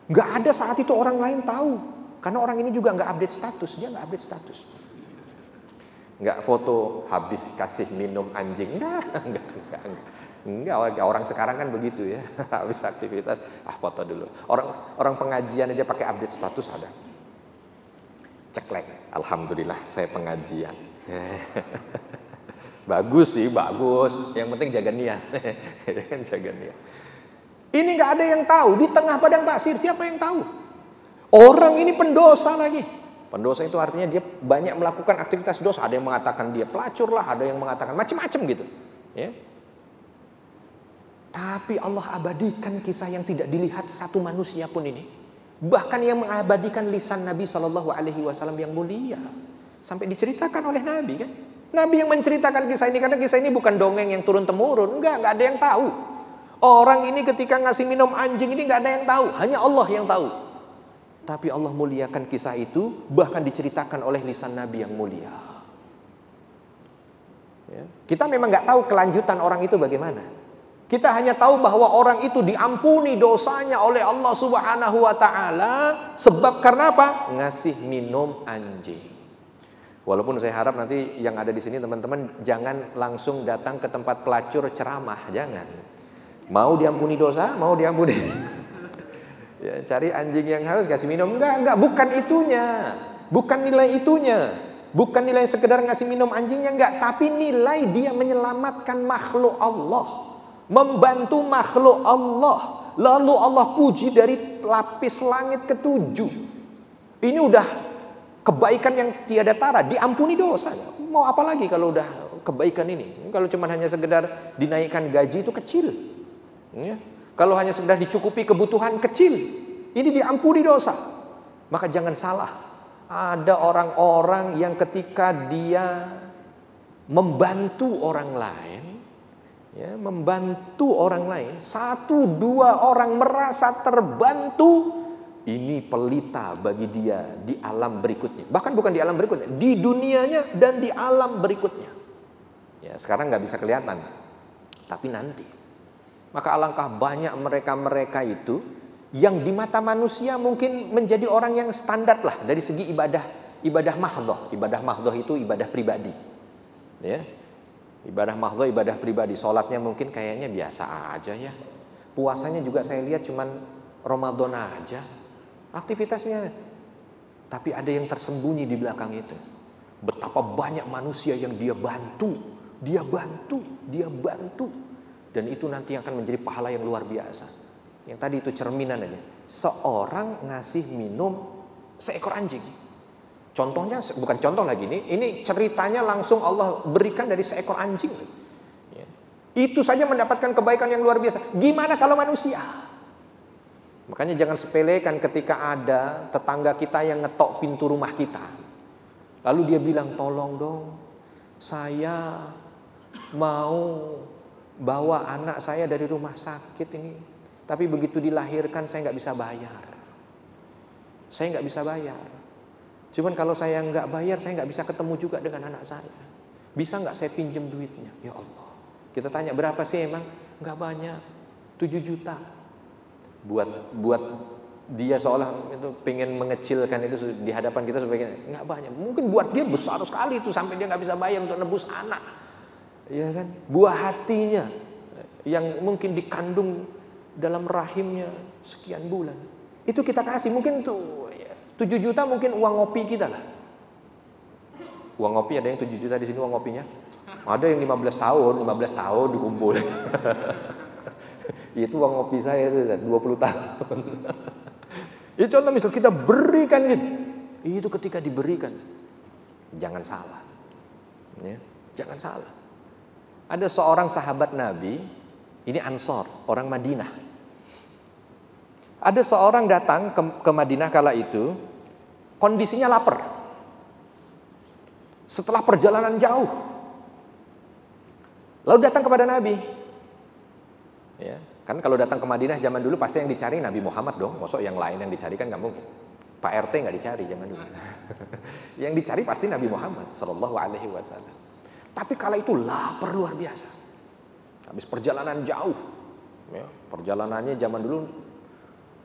nggak ada saat itu orang lain tahu, karena orang ini juga nggak update status, dia nggak update status, nggak foto habis kasih minum anjing, enggak. Orang sekarang kan begitu ya, habis aktivitas, foto dulu. Orang pengajian aja pakai update status ada. Ceklek, alhamdulillah saya pengajian. Bagus sih, bagus. Yang penting jaga niat. Jaga niat. Ini nggak ada yang tahu di tengah padang pasir, siapa yang tahu? Orang ini pendosa lagi. Pendosa itu artinya dia banyak melakukan aktivitas dosa. Ada yang mengatakan dia pelacur lah, ada yang mengatakan macam-macam gitu. Ya. Tapi Allah abadikan kisah yang tidak dilihat satu manusia pun ini. Bahkan yang mengabadikan lisan Nabi SAW yang mulia. Sampai diceritakan oleh Nabi kan. Nabi yang menceritakan kisah ini, karena kisah ini bukan dongeng yang turun-temurun. Enggak ada yang tahu. Orang ini ketika ngasih minum anjing ini nggak ada yang tahu, hanya Allah yang tahu. Tapi Allah muliakan kisah itu, bahkan diceritakan oleh lisan Nabi yang mulia. Ya. Kita memang nggak tahu kelanjutan orang itu bagaimana. Kita hanya tahu bahwa orang itu diampuni dosanya oleh Allah Subhanahu wa taala sebab karena apa? Ngasih minum anjing. Walaupun saya harap nanti yang ada di sini teman-teman jangan langsung datang ke tempat pelacur ceramah, jangan. Mau diampuni dosa, mau diampuni. Ya, cari anjing yang haus kasih minum. Enggak, bukan itunya. Bukan nilai itunya. Bukan nilai sekedar ngasih minum anjingnya, enggak, tapi nilai dia menyelamatkan makhluk Allah. Membantu makhluk Allah. Lalu Allah puji dari lapis langit ketujuh. Ini udah kebaikan yang tiada tara, diampuni dosa. Mau apa lagi kalau udah kebaikan ini? Kalau cuma hanya sekedar dinaikkan gaji itu kecil. Ya. Kalau hanya sekedar dicukupi kebutuhan kecil, ini diampuni dosa. Maka jangan salah. Ada orang-orang yang ketika dia membantu orang lain, ya, membantu orang lain, 1-2 orang merasa terbantu, ini pelita bagi dia di alam berikutnya. Bahkan bukan di alam berikutnya, di dunianya dan di alam berikutnya. Ya, sekarang nggak bisa kelihatan, tapi nanti. Maka alangkah banyak mereka-mereka itu yang di mata manusia mungkin menjadi orang yang standar lah dari segi ibadah mahdhah. Ibadah mahdhah itu ibadah pribadi. Ya. Ibadah mahdhah ibadah pribadi. Salatnya mungkin kayaknya biasa aja ya. Puasanya juga saya lihat cuman Ramadan aja. Aktivitasnya. Tapi ada yang tersembunyi di belakang itu. Betapa banyak manusia yang dia bantu. Dia bantu. Dan itu nanti akan menjadi pahala yang luar biasa. Yang tadi itu cerminan aja. Seorang ngasih minum seekor anjing. Contohnya bukan contoh lagi ini ceritanya langsung Allah berikan dari seekor anjing. Ya. Itu saja mendapatkan kebaikan yang luar biasa. Gimana kalau manusia? Makanya jangan sepelekan ketika ada tetangga kita yang ngetok pintu rumah kita. Lalu dia bilang, "Tolong dong, saya mau bawa anak saya dari rumah sakit ini, tapi begitu dilahirkan saya nggak bisa bayar. Saya nggak bisa bayar. Cuman kalau saya nggak bayar, saya nggak bisa ketemu juga dengan anak saya. Bisa nggak saya pinjam duitnya?" Ya Allah. Kita tanya berapa sih emang? Nggak banyak, 7 juta. Buat dia seolah itu pengen mengecilkan itu di hadapan kita sebagai nggak banyak. Mungkin buat dia besar sekali itu sampai dia nggak bisa bayar untuk nebus anak. Ya kan, buah hatinya yang mungkin dikandung dalam rahimnya sekian bulan. Itu kita kasih, mungkin tuh 7 juta mungkin uang ngopi kita lah. Uang ngopi ada yang 7 juta di sini uang ngopinya. Ada yang 15 tahun dikumpul. Itu uang ngopi saya itu 20 tahun. Itu contoh misal kita berikan gitu. Itu ketika diberikan jangan salah. Ya, jangan salah. Ada seorang sahabat Nabi, ini Ansor, orang Madinah. Ada seorang datang ke Madinah kala itu, kondisinya lapar. Setelah perjalanan jauh. Lalu datang kepada Nabi. Ya, kan kalau datang ke Madinah zaman dulu pasti yang dicari Nabi Muhammad dong. Maksud yang lain yang dicari kan nggak mungkin. Pak RT nggak dicari zaman dulu. Yang dicari pasti Nabi Muhammad Sallallahu Alaihi Wasallam. Tapi kala itu lapar luar biasa. Habis perjalanan jauh. Ya, perjalanannya zaman dulu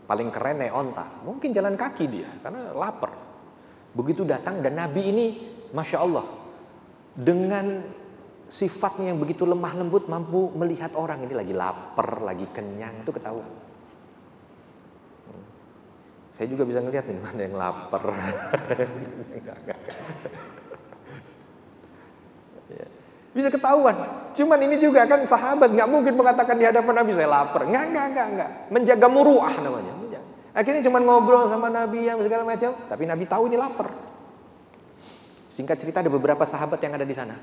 paling keren naik onta. Mungkin jalan kaki dia karena lapar. Begitu datang dan Nabi ini Masya Allah. Dengan sifatnya yang begitu lemah lembut mampu melihat orang ini lagi lapar, lagi kenyang. Itu ketahuan. Saya juga bisa ngelihat nih mana yang lapar. Bisa ketahuan. Cuman ini juga kan sahabat nggak mungkin mengatakan di hadapan Nabi saya lapar. Nggak. Menjaga muruah namanya. Akhirnya cuman ngobrol sama Nabi yang segala macam. Tapi Nabi tahu ini lapar. Singkat cerita ada beberapa sahabat yang ada di sana.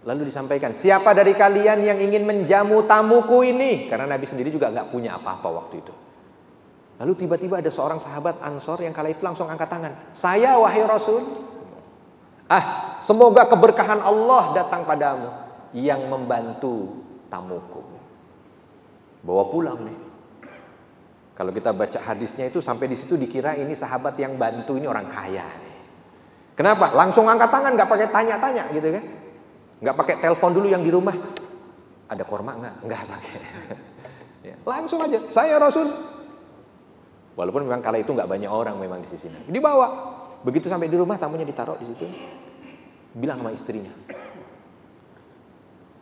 Lalu disampaikan, siapa dari kalian yang ingin menjamu tamuku ini? Karena Nabi sendiri juga nggak punya apa-apa waktu itu. Lalu tiba-tiba ada seorang sahabat Ansor yang kala itu langsung angkat tangan. Saya wahai Rasul. Semoga keberkahan Allah datang padamu yang membantu tamuku. bawa pulang nih. Kalau kita baca hadisnya itu sampai di situ dikira ini sahabat yang bantu ini orang kaya nih. Kenapa? Langsung angkat tangan, nggak pakai tanya-tanya gitu kan? Nggak pakai telepon dulu yang di rumah. Ada korma nggak? Nggak pakai. Ya, langsung aja, saya Rasul. Walaupun memang kala itu nggak banyak orang memang di sisi Nabi. Dibawa. Begitu sampai di rumah tamunya ditaruh di situ. Bilang sama istrinya,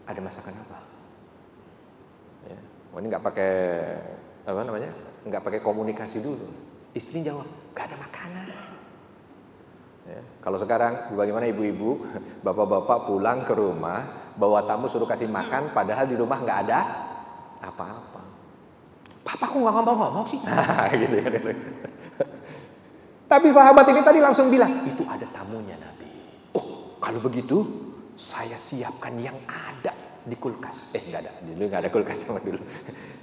ada masakan apa? Ya, ini nggak pakai apa namanya? Nggak pakai komunikasi dulu. Istri jawab, nggak ada makanan. Ya, kalau sekarang bagaimana ibu-ibu, bapak-bapak pulang ke rumah bawa tamu suruh kasih makan, padahal di rumah nggak ada apa-apa. Papa kok nggak ngomong-ngomong sih? Gitu ya. Tapi sahabat ini tadi langsung bilang, itu ada tamunya Nabi. Oh, kalau begitu saya siapkan yang ada di kulkas. Nggak ada, dulu nggak ada kulkas sama dulu.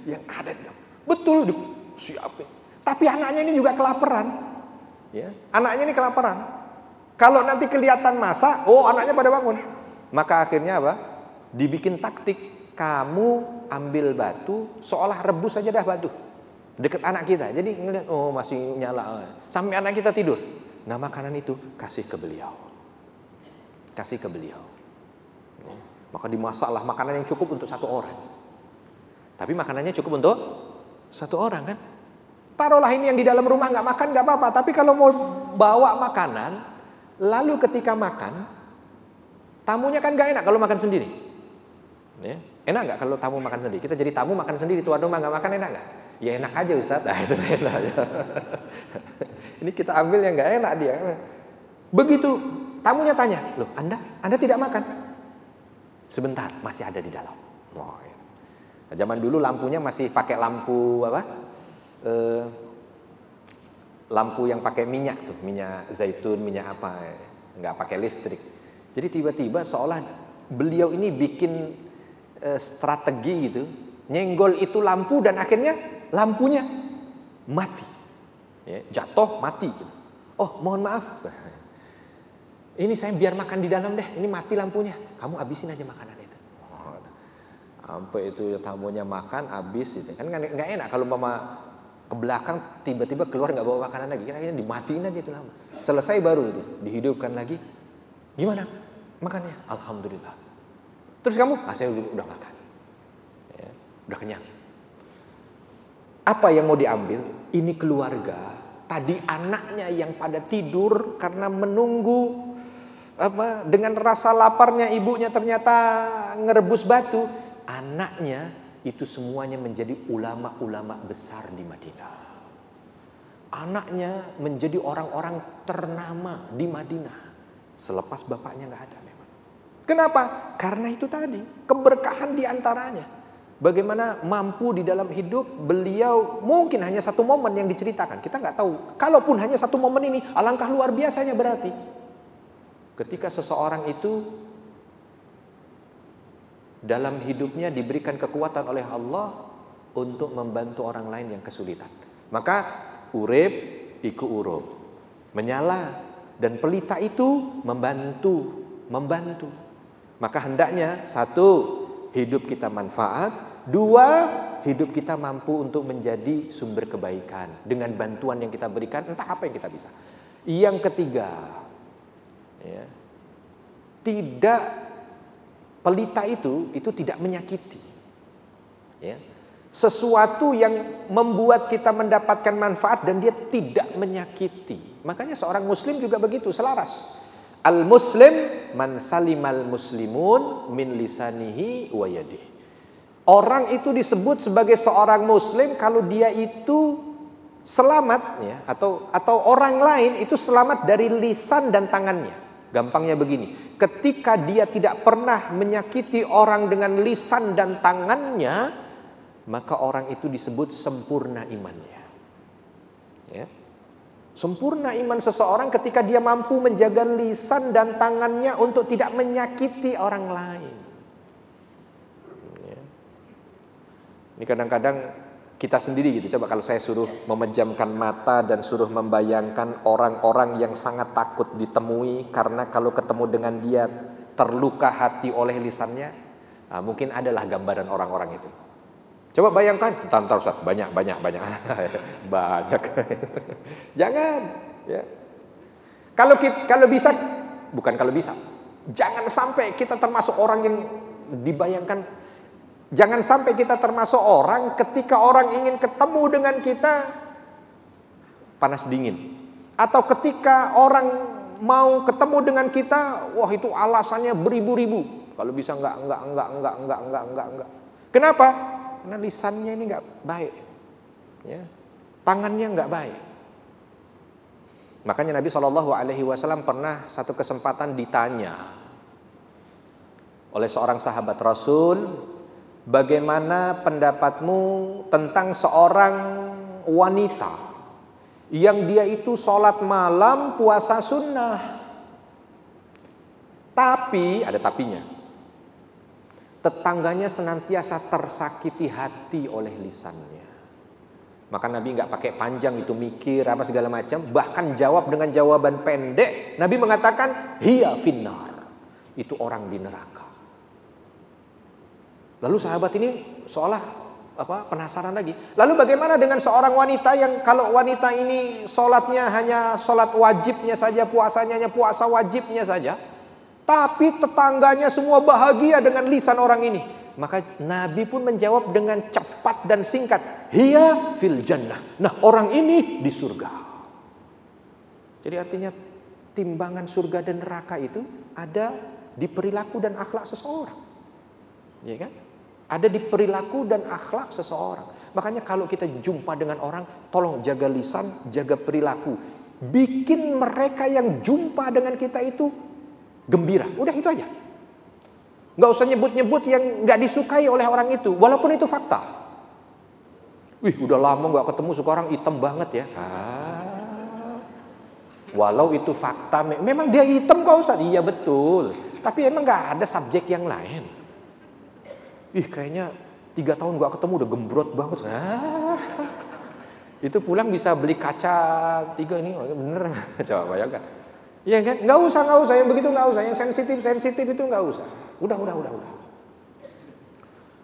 Yang ada, betul disiapin. Tapi anaknya ini juga kelaparan. Ya, anaknya ini kelaparan. Kalau nanti kelihatan masak, oh anaknya pada bangun. Maka akhirnya apa? Dibikin taktik. Kamu ambil batu, seolah rebus saja dah batu dekat anak kita. Jadi ngeliat, oh masih nyala. Sampai anak kita tidur. Nah makanan itu kasih ke beliau. Kasih ke beliau. Maka dimasaklah makanan yang cukup untuk satu orang. Tapi makanannya cukup untuk satu orang kan. Taruhlah ini yang di dalam rumah nggak makan nggak apa-apa. Tapi kalau mau bawa makanan, lalu ketika makan, tamunya kan nggak enak kalau makan sendiri. Ya. Enak nggak kalau tamu makan sendiri? Kita jadi tamu makan sendiri, tuan rumah nggak makan, enak nggak? Ya enak aja Ustaz. Nah itu enak aja. Ini kita ambil yang nggak enak dia. Begitu tamunya tanya, loh Anda tidak makan? Sebentar, masih ada di dalam. Oh, ya. Nah, zaman dulu lampunya masih pakai lampu apa? Lampu yang pakai minyak tuh, minyak zaitun, minyak apa? Nggak pakai listrik. Jadi tiba-tiba seolah beliau ini bikin strategi gitu, nyenggol itu lampu dan akhirnya lampunya mati, ya, jatuh mati. Gitu. Oh mohon maaf, ini saya biar makan di dalam deh, ini mati lampunya, kamu habisin aja makanan itu. Sampai itu tamunya makan habis, gitu. Kan nggak enak kalau mama ke belakang tiba-tiba keluar nggak bawa makanan lagi, kan akhirnya dimatiin aja itu lampu. Selesai baru itu dihidupkan lagi. Gimana makannya? Alhamdulillah. Terus kamu? Saya udah makan. Ya, udah kenyang. Apa yang mau diambil? Ini keluarga. Tadi anaknya yang pada tidur karena menunggu apa? Dengan rasa laparnya ibunya ternyata ngerebus batu. Anaknya itu semuanya menjadi ulama-ulama besar di Madinah. Anaknya menjadi orang-orang ternama di Madinah. Selepas bapaknya nggak ada. Kenapa? Karena itu tadi, keberkahan di antaranya. Bagaimana mampu di dalam hidup beliau, mungkin hanya satu momen yang diceritakan. Kita nggak tahu. Kalaupun hanya satu momen ini, alangkah luar biasanya berarti. Ketika seseorang itu dalam hidupnya diberikan kekuatan oleh Allah untuk membantu orang lain yang kesulitan. Maka urip iku urup. Menyala dan pelita itu membantu. Maka hendaknya satu, hidup kita manfaat. Dua, hidup kita mampu untuk menjadi sumber kebaikan dengan bantuan yang kita berikan, entah apa yang kita bisa. Yang ketiga, ya, tidak, pelita itu tidak menyakiti. Ya. Sesuatu yang membuat kita mendapatkan manfaat dan dia tidak menyakiti. Makanya seorang muslim juga begitu, selaras. Al-muslim man salimal muslimun min lisanihi wa yadihi. Orang itu disebut sebagai seorang muslim kalau dia itu selamat, ya, atau orang lain itu selamat dari lisan dan tangannya. Gampangnya begini, ketika dia tidak pernah menyakiti orang dengan lisan dan tangannya, maka orang itu disebut sempurna imannya. Ya. Sempurna iman seseorang ketika dia mampu menjaga lisan dan tangannya untuk tidak menyakiti orang lain. Ya. Ini kadang-kadang kita sendiri gitu. Coba kalau saya suruh memejamkan mata dan suruh membayangkan orang-orang yang sangat takut ditemui karena kalau ketemu dengan dia terluka hati oleh lisannya, nah, mungkin adalah gambaran orang-orang itu. Coba bayangkan, entar Ustaz, banyak. Banyak. Jangan, ya. Kalau bisa, bukan kalau bisa. Jangan sampai kita termasuk orang yang dibayangkan. Jangan sampai kita termasuk orang ketika orang ingin ketemu dengan kita panas dingin. Atau ketika orang mau ketemu dengan kita, wah itu alasannya beribu-ribu. Kalau bisa enggak. Kenapa? Karena lisannya ini enggak baik. Ya. Tangannya enggak baik. Makanya Nabi SAW pernah satu kesempatan ditanya oleh seorang sahabat Rasul, bagaimana pendapatmu tentang seorang wanita yang dia itu sholat malam, puasa sunnah, tapi ada tapinya, tetangganya senantiasa tersakiti hati oleh lisannya. Maka Nabi nggak pakai panjang itu mikir apa segala macam, bahkan jawab dengan jawaban pendek. Nabi mengatakan hiya finnar, itu orang di neraka. Lalu sahabat ini seolah penasaran lagi. Lalu bagaimana dengan seorang wanita yang kalau wanita ini sholatnya hanya sholat wajibnya saja, puasanya hanya puasa wajibnya saja, tapi tetangganya semua bahagia dengan lisan orang ini. Maka Nabi pun menjawab dengan cepat dan singkat, hiya fil jannah. Nah, orang ini di surga. Jadi artinya timbangan surga dan neraka itu ada di perilaku dan akhlak seseorang. Ya kan? Ada di perilaku dan akhlak seseorang. Makanya kalau kita jumpa dengan orang, tolong jaga lisan, jaga perilaku. Bikin mereka yang jumpa dengan kita itu gembira. Udah itu aja. Nggak usah nyebut-nyebut yang nggak disukai oleh orang itu, walaupun itu fakta. Wih, udah lama nggak ketemu, sekarang hitam banget ya. Walau itu fakta, memang dia hitam kok Ustaz. Iya betul, tapi emang nggak ada subjek yang lain. Ih, kayaknya 3 tahun nggak ketemu udah gembrot banget. Itu pulang bisa beli kaca 3 ini, bener. Coba bayangkan. Iya kan? Nggak usah yang begitu nggak usah, yang sensitif itu nggak usah. Udah.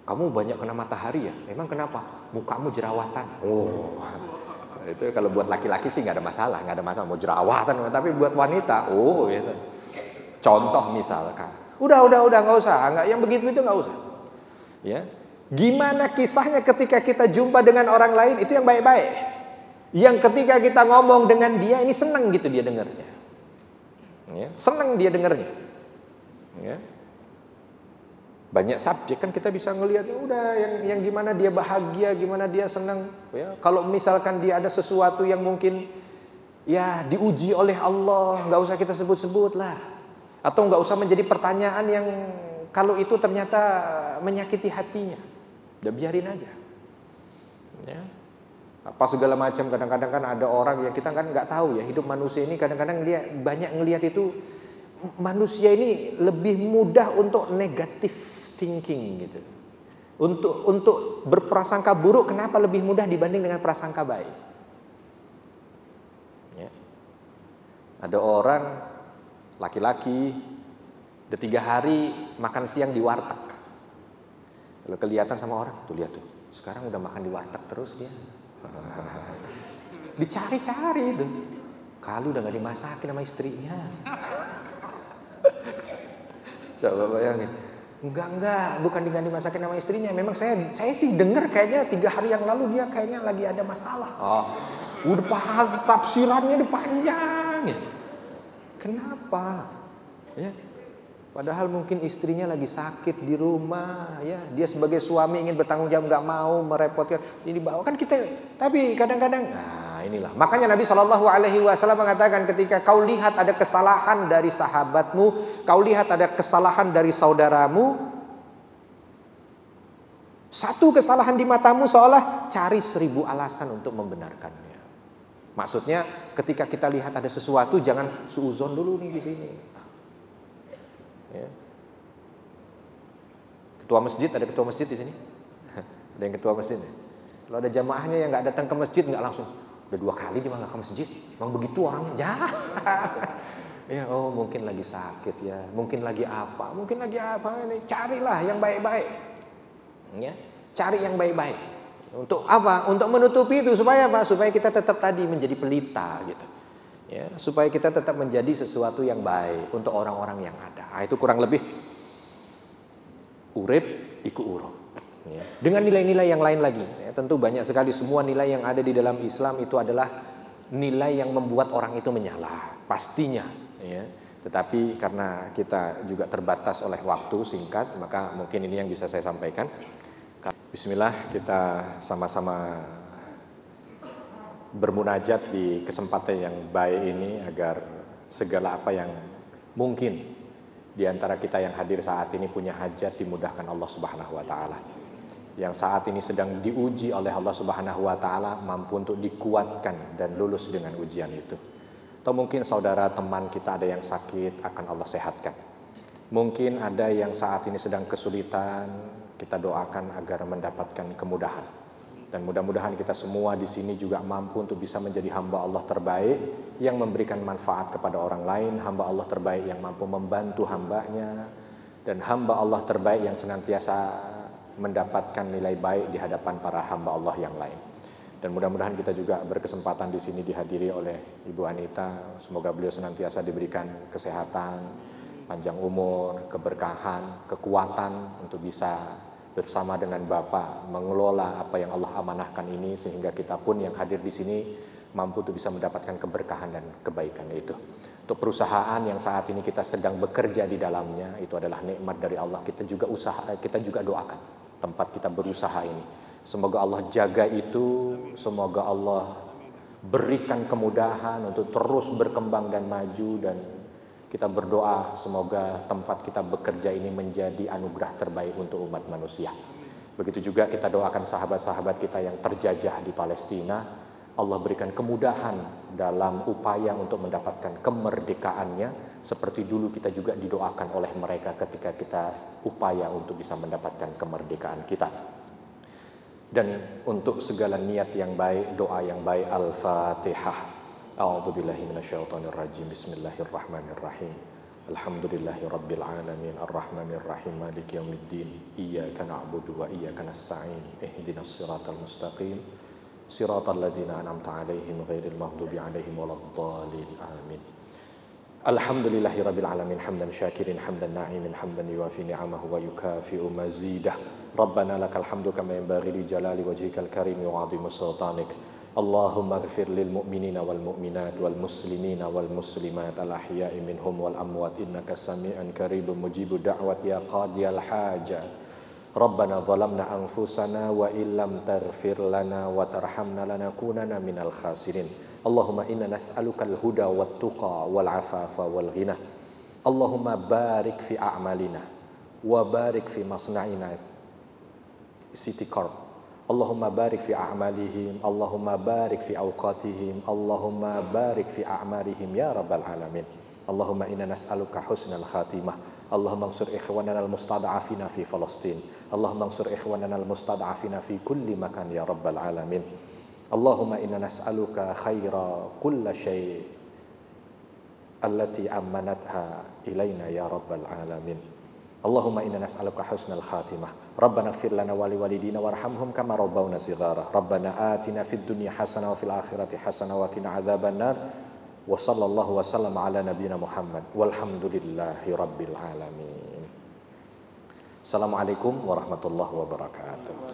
Kamu banyak kena matahari ya? Emang kenapa? Mukamu jerawatan. Oh, itu kalau buat laki-laki sih nggak ada masalah mau jerawatan. Tapi buat wanita, oh gitu. Contoh misalkan, udah nggak usah, nggak yang begitu itu nggak usah. Ya, gimana kisahnya ketika kita jumpa dengan orang lain itu yang baik-baik. Yang ketika kita ngomong dengan dia ini senang gitu dia dengarnya. Ya, senang dia dengarnya. Ya. Banyak subjek kan kita bisa ngelihat udah yang gimana dia bahagia, gimana dia senang. Ya, kalau misalkan dia ada sesuatu yang mungkin ya diuji oleh Allah, nggak usah kita sebut-sebut lah. Atau nggak usah menjadi pertanyaan yang kalau itu ternyata menyakiti hatinya, udah biarin aja. Ya. Apa segala macam, kadang-kadang kan ada orang yang kita kan nggak tahu ya, hidup manusia ini kadang-kadang dia banyak ngelihat itu manusia ini lebih mudah untuk negatif thinking gitu. Untuk berprasangka buruk kenapa lebih mudah dibanding dengan prasangka baik? Ya. Ada orang laki-laki udah 3 hari makan siang di warteg. Kalau kelihatan sama orang, tuh lihat tuh, sekarang udah makan di warteg terus dia. Dicari-cari itu. Kalau udah nggak dimasakin sama istrinya. Coba bayangin. Enggak, bukan dengan dimasakin sama istrinya. Memang saya sih dengar kayaknya 3 hari yang lalu dia kayaknya lagi ada masalah. Oh, udah tafsirannya dipanjang ya. Kenapa? Ya. Padahal mungkin istrinya lagi sakit di rumah, ya. Dia sebagai suami ingin bertanggung jawab, nggak mau merepotkan. Jadi bawa kan kita. Tapi kadang-kadang, nah inilah. Makanya Nabi SAW mengatakan ketika kau lihat ada kesalahan dari sahabatmu, kau lihat ada kesalahan dari saudaramu, satu kesalahan di matamu seolah cari 1000 alasan untuk membenarkannya. Maksudnya ketika kita lihat ada sesuatu jangan suuzon dulu nih di sini. Ya. Ketua masjid, ada ketua masjid di sini? Ada yang ketua masjid ya? Kalau ada jamaahnya yang nggak datang ke masjid, nggak langsung udah 2 kali dia nggak ke masjid, emang begitu orangnya jahat. Ya, oh mungkin lagi sakit ya, mungkin lagi apa ini, carilah yang baik-baik. Ya. Cari yang baik-baik. Untuk apa? Untuk menutupi itu supaya apa? Supaya kita tetap tadi menjadi pelita gitu. Ya, supaya kita tetap menjadi sesuatu yang baik untuk orang-orang yang ada. Nah, itu kurang lebih urip iku uro. Ya. Dengan nilai-nilai yang lain lagi. Ya, tentu banyak sekali semua nilai yang ada di dalam Islam itu adalah nilai yang membuat orang itu menyala, pastinya. Ya. Tetapi karena kita juga terbatas oleh waktu singkat, maka mungkin ini yang bisa saya sampaikan. Bismillah, kita sama-sama bermunajat di kesempatan yang baik ini agar segala apa yang mungkin di antara kita yang hadir saat ini punya hajat dimudahkan Allah Subhanahu wa taala. Yang saat ini sedang diuji oleh Allah Subhanahu wa taala mampu untuk dikuatkan dan lulus dengan ujian itu. Atau mungkin saudara teman kita ada yang sakit, akan Allah sehatkan. Mungkin ada yang saat ini sedang kesulitan, kita doakan agar mendapatkan kemudahan. Dan mudah-mudahan kita semua di sini juga mampu untuk bisa menjadi hamba Allah terbaik yang memberikan manfaat kepada orang lain, hamba Allah terbaik yang mampu membantu hambanya, dan hamba Allah terbaik yang senantiasa mendapatkan nilai baik di hadapan para hamba Allah yang lain. Dan mudah-mudahan kita juga berkesempatan di sini dihadiri oleh Ibu Anita. Semoga beliau senantiasa diberikan kesehatan, panjang umur, keberkahan, kekuatan untuk bisa bersama dengan Bapak mengelola apa yang Allah amanahkan ini, sehingga kita pun yang hadir di sini mampu untuk bisa mendapatkan keberkahan dan kebaikan itu. Untuk perusahaan yang saat ini kita sedang bekerja di dalamnya, itu adalah nikmat dari Allah. Kita juga doakan tempat kita berusaha ini. Semoga Allah jaga itu, semoga Allah berikan kemudahan untuk terus berkembang dan maju, dan kita berdoa semoga tempat kita bekerja ini menjadi anugerah terbaik untuk umat manusia. Begitu juga kita doakan sahabat-sahabat kita yang terjajah di Palestina. Allah berikan kemudahan dalam upaya untuk mendapatkan kemerdekaannya. Seperti dulu kita juga didoakan oleh mereka ketika kita upaya untuk bisa mendapatkan kemerdekaan kita. Dan untuk segala niat yang baik, doa yang baik, Al-Fatihah. A'udzubillahi minasyaitonirrajim. Bismillahirrahmanirrahim. Alhamdulillahi rabbil alamin arrahmanir rahim maliki yaumiddin. Iyyaka na'budu wa iyyaka nasta'in. Ihdinas siratal mustaqim. Siratal ladzina an'amta 'alaihim ghairil maghdubi 'alaihim waladdallin. Amin. Alhamdulillahi rabbil alamin hamdan syakirin hamdan na'imin hamdan yuwafi ni'amahu wa yukafi'u mazidah. Rabbana lakal hamdu kama yanbaghi li jalali wajhikal karim wa 'azimi sultanik. Allahumma ighfir lil mu'minina wal mu'minat wal muslimina wal muslimat al ahya'i minhum wal amwat innaka sami'un qaribun mujibud da'wat ya qadiyal hajat. Rabbana zalamna anfusana wa illam taghfir lana wa tarhamna lanakunanna minal khasirin. Allahumma inna nas'alukal huda wat tuqa wal afafa wal ghina. Allahumma barik fi a'malina wa barik fi masna'ina City Corp. Allahumma barik fi a'malihim, Allahumma barik fi awqatihim, Allahumma barik fi a'marihim ya rabbal alamin. Allahumma inna nas'aluka husnal khatimah. Allahumma ansur ikhwanana al-mustad'afina fi Palestin. Allahumma ansur ikhwanana al-mustad'afina fi kulli makan ya rabbal alamin. Allahumma inna nas'aluka khaira kulla syai' allati ammanatha ilaina ya rabbal alamin. Allahumma inna nas'aluka husnal khatimah. Rabbana ighfir lana wa liwalidina warhamhum kama rabbawna shighara. Rabbana atina fid dunya hasanah wa fil akhirati hasanah wa qina adzabannar. Wa sallallahu wa sallam ala nabiyyina Muhammad walhamdulillahi rabbil alamin. Assalamualaikum warahmatullahi wabarakatuh.